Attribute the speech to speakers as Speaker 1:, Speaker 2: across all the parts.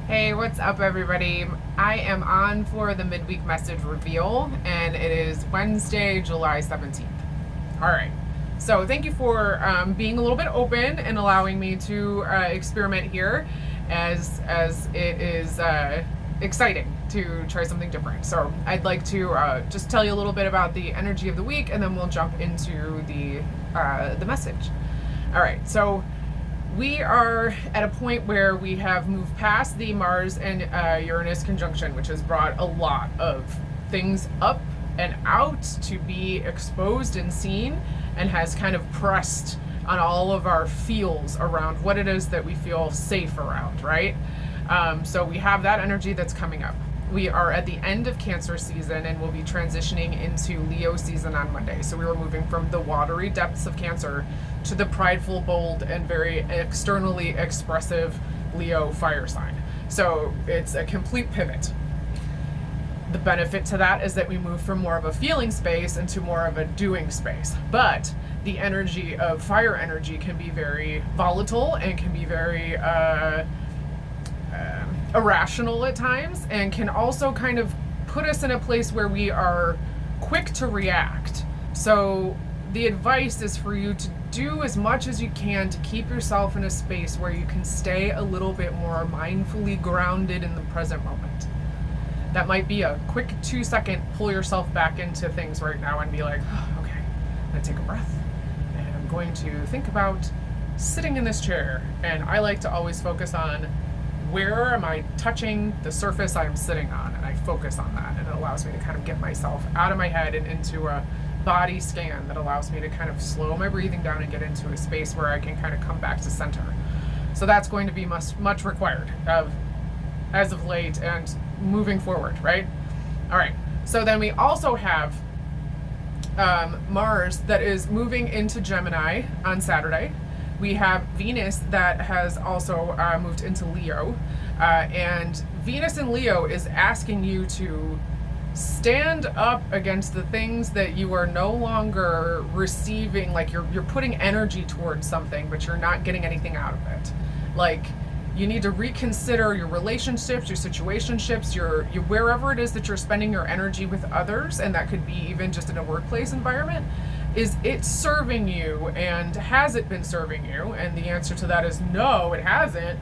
Speaker 1: Hey, what's up, everybody? I am on for the midweek message reveal, and it is Wednesday, July 17th. All right. So, thank you for being a little bit open and allowing me to experiment here, as it is exciting to try something different. So, I'd like to just tell you a little bit about the energy of the week, and then we'll jump into the message. All right. So, we are at a point where we have moved past the Mars and Uranus conjunction, which has brought a lot of things up and out to be exposed and seen, and has kind of pressed on all of our feels around what it is that we feel safe around, right? So we have that energy that's coming up. We are at the end of Cancer season and we'll be transitioning into Leo season on Monday. So we were moving from the watery depths of Cancer to the prideful, bold, and very externally expressive Leo fire sign. So it's a complete pivot. The benefit to that is that we move from more of a feeling space into more of a doing space. But the energy of fire energy can be very volatile and can be very irrational at times, and can also kind of put us in a place where we are quick to react. So the advice is for you to do as much as you can to keep yourself in a space where you can stay a little bit more mindfully grounded in the present moment. That might be a quick 2-second pull yourself back into things right now and be like, oh, okay, I'm gonna take a breath and I'm going to think about sitting in this chair. And I like to always focus on, where am I touching the surface I'm sitting on? And I focus on that, and it allows me to kind of get myself out of my head and into a body scan that allows me to kind of slow my breathing down and get into a space where I can kind of come back to center. So that's going to be much required as of late and moving forward, right? All right, so then we also have Mars that is moving into Gemini on Saturday. We have Venus that has also moved into Leo, and Venus in Leo is asking you to stand up against the things that you are no longer receiving. Like you're putting energy towards something, but you're not getting anything out of it. Like, you need to reconsider your relationships, your situationships, your wherever it is that you're spending your energy with others, and that could be even just in a workplace environment. Is it serving you, and has it been serving you? And the answer to that is no, it hasn't.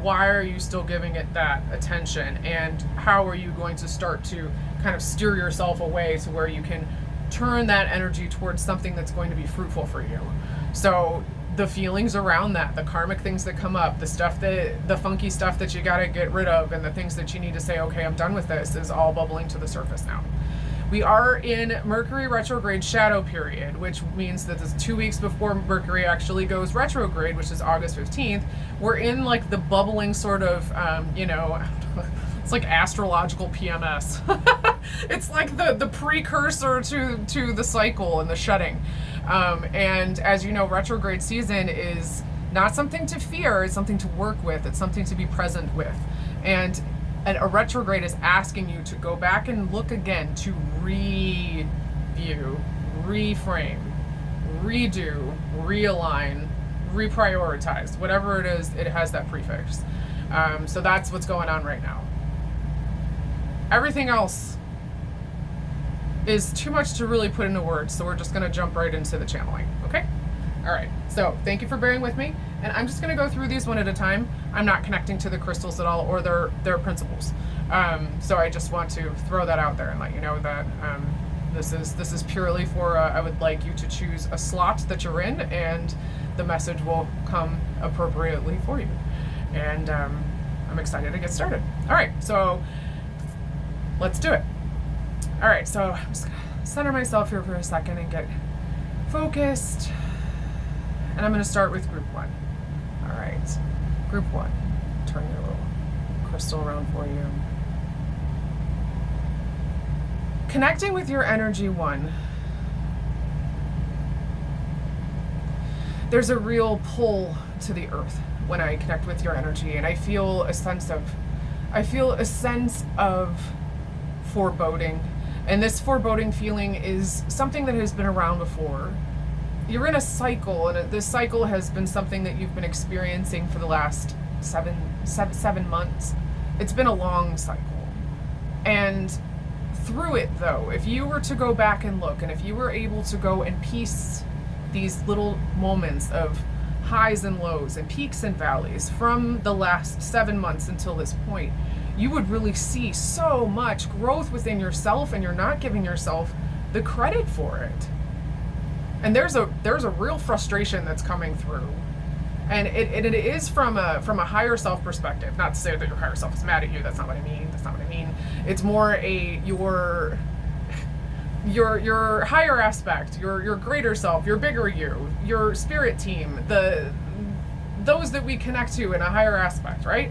Speaker 1: Why are you still giving it that attention? And how are you going to start to kind of steer yourself away to where you can turn that energy towards something that's going to be fruitful for you? So the feelings around that, the karmic things that come up, the funky stuff that you gotta get rid of, and the things that you need to say, okay, I'm done with this, is all bubbling to the surface now. We are in Mercury retrograde shadow period, which means that it's 2 weeks before Mercury actually goes retrograde, which is August 15th. We're in like the bubbling sort of, it's like astrological PMS. It's like the precursor to the cycle and the shedding. And as you know, retrograde season is not something to fear, it's something to work with, it's something to be present with. And a retrograde is asking you to go back and look again, to review, reframe, redo, realign, reprioritize. Whatever it is, it has that prefix. So that's what's going on right now. Everything else is too much to really put into words, so we're just going to jump right into the channeling, okay? All right, so thank you for bearing with me, and I'm just going to go through these one at a time. I'm not connecting to the crystals at all or their principles. So I just want to throw that out there and let you know that this is purely for, I would like you to choose a slot that you're in, and the message will come appropriately for you. And I'm excited to get started. All right, so let's do it. All right, so I'm just going to center myself here for a second and get focused. And I'm going to start with group 1. All right, group 1. Turn your little crystal around for you. Connecting with your energy 1. There's a real pull to the earth when I connect with your energy, and I feel a sense of foreboding. And this foreboding feeling is something that has been around before. You're in a cycle, and this cycle has been something that you've been experiencing for the last seven months. It's been a long cycle. And through it, though, if you were to go back and look, and if you were able to go and piece these little moments of highs and lows and peaks and valleys from the last 7 months until this point, you would really see so much growth within yourself, and you're not giving yourself the credit for it. And there's a real frustration that's coming through, and it is from a higher self perspective. Not to say that your higher self is mad at you. That's not what I mean. It's more your higher aspect, your greater self, your bigger you, your spirit team, those that we connect to in a higher aspect, right?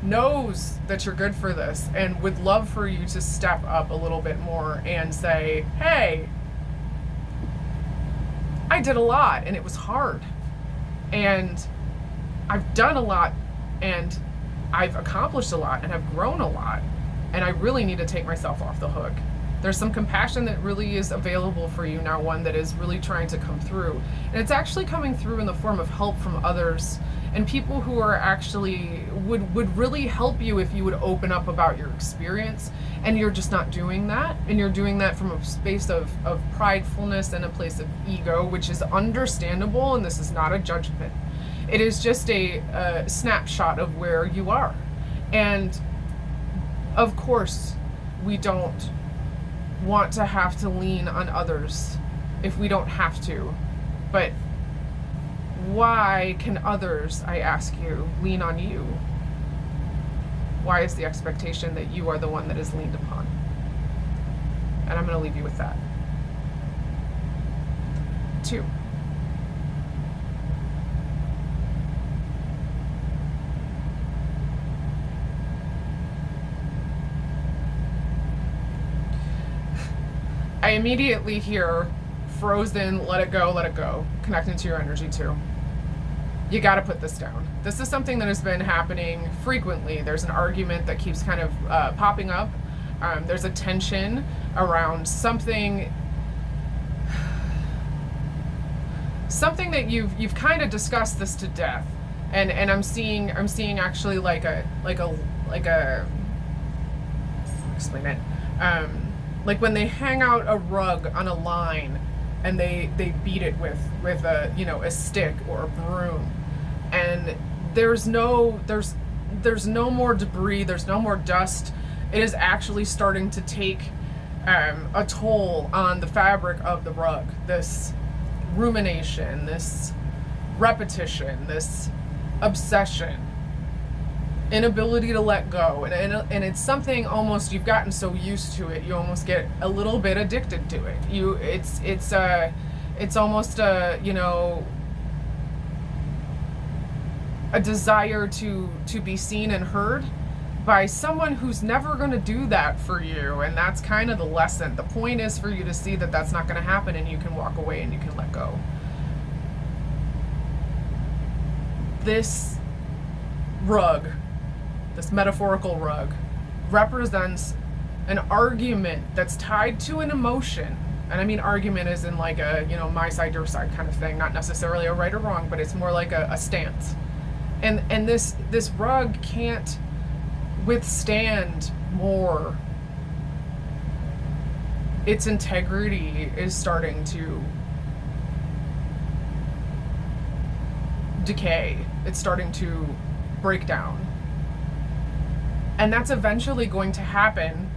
Speaker 1: Knows that you're good for this and would love for you to step up a little bit more and say, hey, I did a lot and it was hard, and I've done a lot, and I've accomplished a lot, and I've grown a lot, and I really need to take myself off the hook. There's some compassion that really is available for you now, one that is really trying to come through. And it's actually coming through in the form of help from others and people who are actually would really help you if you would open up about your experience. And you're just not doing that. And you're doing that from a space of pridefulness and a place of ego, which is understandable. And this is not a judgment. It is just a snapshot of where you are. And of course, we don't want to have to lean on others if we don't have to. But why can others, I ask you, lean on you? Why is the expectation that you are the one that is leaned upon? And I'm going to leave you with that. 2. I immediately hear frozen, let it go, connecting to your energy too. You got to put this down. This is something that has been happening frequently. There's an argument that keeps kind of popping up. There's a tension around something that you've kind of discussed this to death. And I'm seeing actually like a explain it. Like when they hang out a rug on a line and they beat it with a stick or a broom, and there's no more debris, there's no more dust. It is actually starting to take a toll on the fabric of the rug. This rumination, this repetition, this obsession, inability to let go, and it's something almost you've gotten so used to it, you almost get a little bit addicted to it. It's almost a desire to be seen and heard by someone who's never going to do that for you. And that's kind of the lesson. The point is for you to see that that's not going to happen, and you can walk away and you can let go. This rug, this metaphorical rug, represents an argument that's tied to an emotion. And I mean argument is in like a, my side, your side kind of thing, not necessarily a right or wrong, but it's more like a stance. And this rug can't withstand more. Its integrity is starting to decay. It's starting to break down. And that's eventually going to happen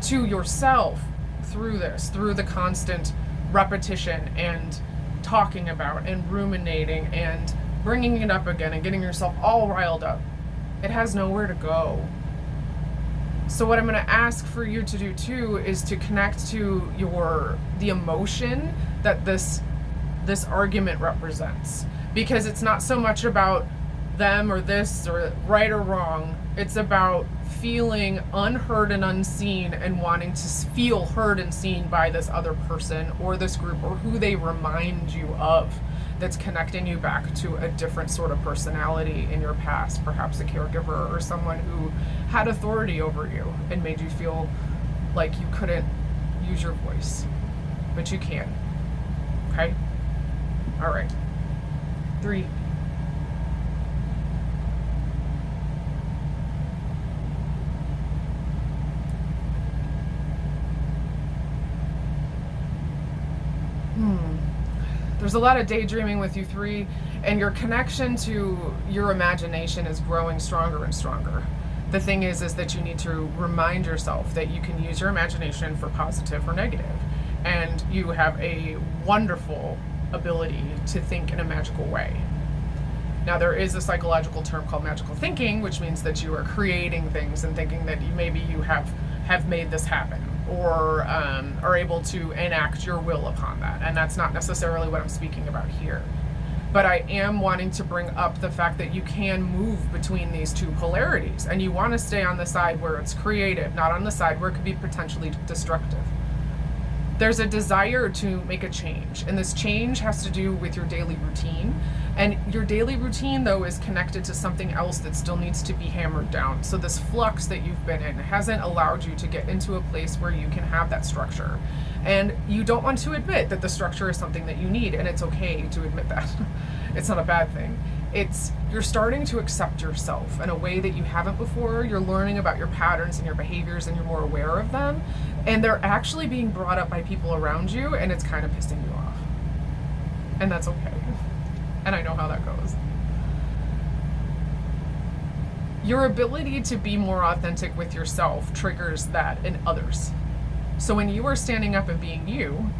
Speaker 1: to yourself through the constant repetition and talking about and ruminating and bringing it up again and getting yourself all riled up. It has nowhere to go. So what I'm going to ask for you to do too is to connect to the emotion that this argument represents, because it's not so much about them or this or right or wrong. It's about feeling unheard and unseen and wanting to feel heard and seen by this other person or this group or who they remind you of, that's connecting you back to a different sort of personality in your past, perhaps a caregiver or someone who had authority over you and made you feel like you couldn't use your voice, but you can. Okay? All right. 3, There's a lot of daydreaming with you three, and your connection to your imagination is growing stronger and stronger. The thing is that you need to remind yourself that you can use your imagination for positive or negative. And you have a wonderful ability to think in a magical way. Now, there is a psychological term called magical thinking, which means that you are creating things and thinking that maybe you have made this happen, or are able to enact your will upon that. And that's not necessarily what I'm speaking about here. But I am wanting to bring up the fact that you can move between these two polarities, and you want to stay on the side where it's creative, not on the side where it could be potentially destructive. There's a desire to make a change, and this change has to do with your daily routine. And your daily routine, though, is connected to something else that still needs to be hammered down. So this flux that you've been in hasn't allowed you to get into a place where you can have that structure. And you don't want to admit that the structure is something that you need, and it's okay to admit that. It's not a bad thing. You're starting to accept yourself in a way that you haven't before. You're learning about your patterns and your behaviors, and you're more aware of them. And they're actually being brought up by people around you, and it's kind of pissing you off. And that's okay. And I know how that goes. Your ability to be more authentic with yourself triggers that in others. So when you are standing up and being you,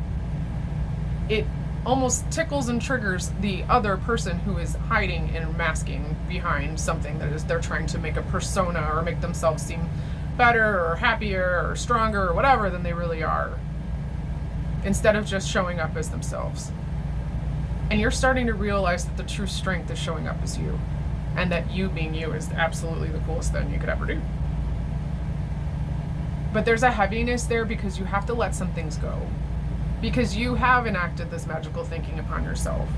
Speaker 1: it almost tickles and triggers the other person who is hiding and masking behind something that is they're trying to make a persona or make themselves seem better or happier or stronger or whatever than they really are, instead of just showing up as themselves. And you're starting to realize that the true strength is showing up as you, and that you being you is absolutely the coolest thing you could ever do. But there's a heaviness there because you have to let some things go, because you have enacted this magical thinking upon yourself,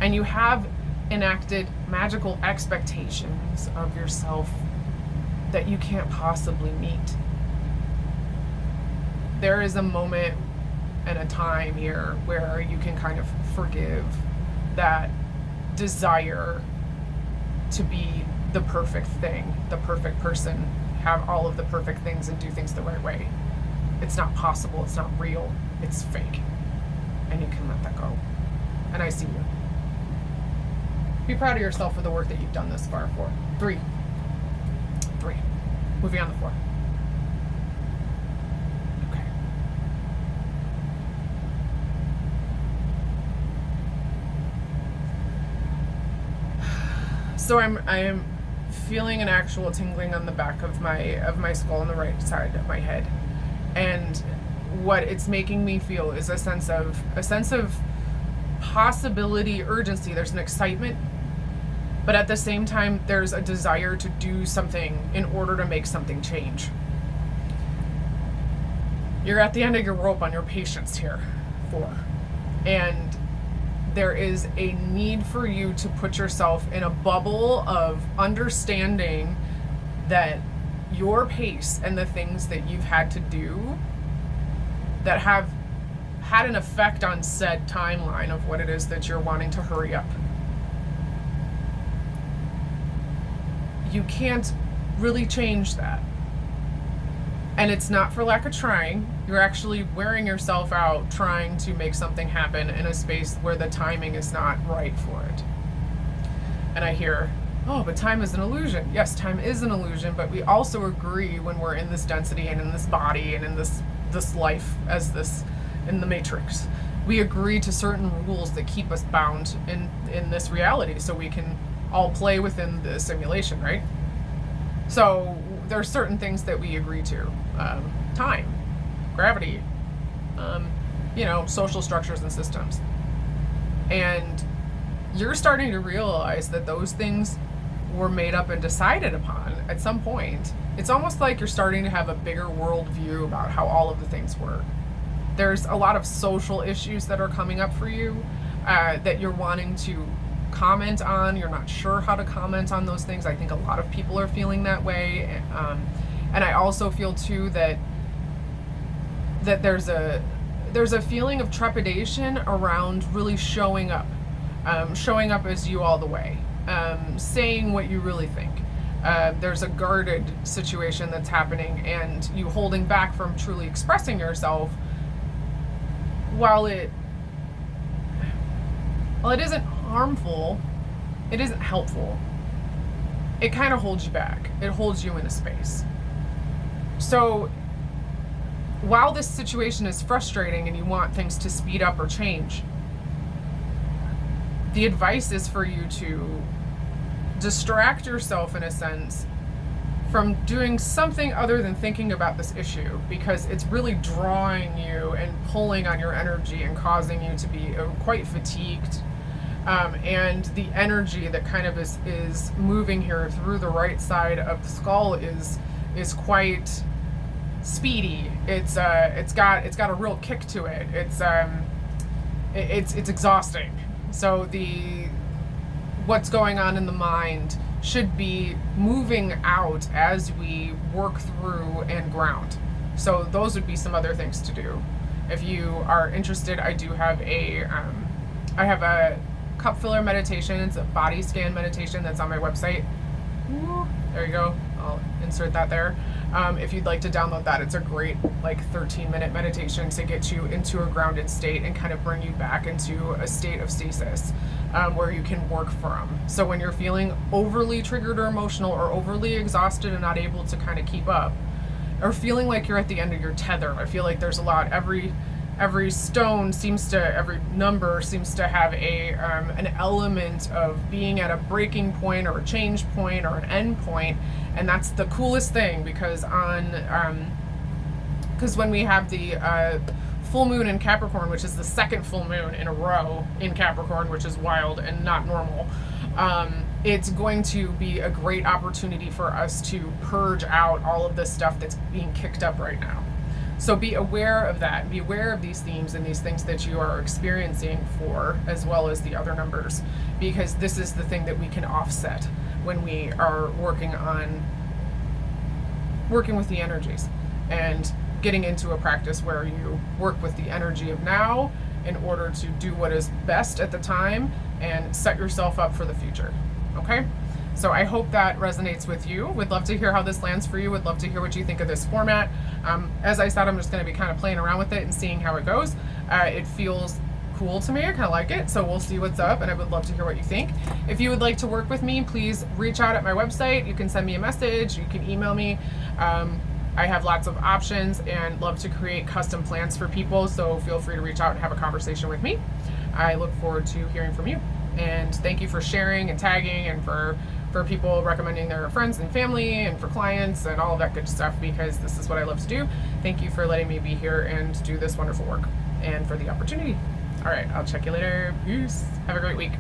Speaker 1: and you have enacted magical expectations of yourself that you can't possibly meet. There is a moment and a time here where you can kind of forgive that desire to be the perfect thing, the perfect person, have all of the perfect things and do things the right way. It's not possible, it's not real, it's fake. And you can let that go. And I see you. Be proud of yourself for the work that you've done this far for. 3. Moving on the floor. Okay. So I am feeling an actual tingling on the back of my skull on the right side of my head. And what it's making me feel is a sense of possibility, urgency. There's an excitement, but at the same time, there's a desire to do something in order to make something change. You're at the end of your rope on your patience here, 4. And there is a need for you to put yourself in a bubble of understanding that your pace and the things that you've had to do that have had an effect on said timeline of what it is that you're wanting to hurry up. You can't really change that. And it's not for lack of trying. You're actually wearing yourself out trying to make something happen in a space where the timing is not right for it. And I hear, oh, but time is an illusion. Yes, time is an illusion, but we also agree when we're in this density and in this body and in this life as this, in the matrix. We agree to certain rules that keep us bound in this reality so we can all play within the simulation, right? So there are certain things that we agree to. Time, gravity, social structures and systems. And you're starting to realize that those things were made up and decided upon at some point. It's almost like you're starting to have a bigger world view about how all of the things work. There's a lot of social issues that are coming up for you that you're wanting to comment on. You're not sure how to comment on those things. I think a lot of people are feeling that way. And I also feel too that there's a feeling of trepidation around really showing up as you all the way, saying what you really think. There's a guarded situation that's happening, and you holding back from truly expressing yourself, while while it isn't harmful, it isn't helpful. It kind of holds you back. It holds you in a space. So while this situation is frustrating and you want things to speed up or change, the advice is for you to distract yourself, in a sense, from doing something other than thinking about this issue, because it's really drawing you and pulling on your energy and causing you to be quite fatigued. And the energy that kind of is moving here through the right side of the skull is quite speedy. It's got a real kick to it. It's exhausting. So what's going on in the mind should be moving out as we work through and ground. So those would be some other things to do. If you are interested, I have a cup filler meditation. It's a body scan meditation that's on my website. Ooh, there you go. I'll insert that there. If you'd like to download that, it's a great 13-minute meditation to get you into a grounded state and kind of bring you back into a state of stasis where you can work from. So when you're feeling overly triggered or emotional or overly exhausted and not able to kind of keep up, or feeling like you're at the end of your tether, I feel like there's a lot. Every number seems to have an element of being at a breaking point or a change point or an end point. And that's the coolest thing, because when we have the full moon in Capricorn, which is the second full moon in a row in Capricorn, which is wild and not normal, it's going to be a great opportunity for us to purge out all of this stuff that's being kicked up right now. So be aware of that. Be aware of these themes and these things that you are experiencing as well as the other numbers, because this is the thing that we can offset when we are working with the energies and getting into a practice where you work with the energy of now in order to do what is best at the time and set yourself up for the future. Okay? So I hope that resonates with you. Would love to hear how this lands for you. Would love to hear what you think of this format. As I said, I'm just going to be kind of playing around with it and seeing how it goes. It feels cool to me. I kind of like it. So we'll see what's up, and I would love to hear what you think. If you would like to work with me, please reach out at my website. You can send me a message. You can email me. I have lots of options and love to create custom plans for people. So feel free to reach out and have a conversation with me. I look forward to hearing from you. And thank you for sharing and tagging, and for people recommending their friends and family, and for clients and all of that good stuff, because this is what I love to do. Thank you for letting me be here and do this wonderful work, and for the opportunity. All right, I'll check you later. Peace. Have a great week.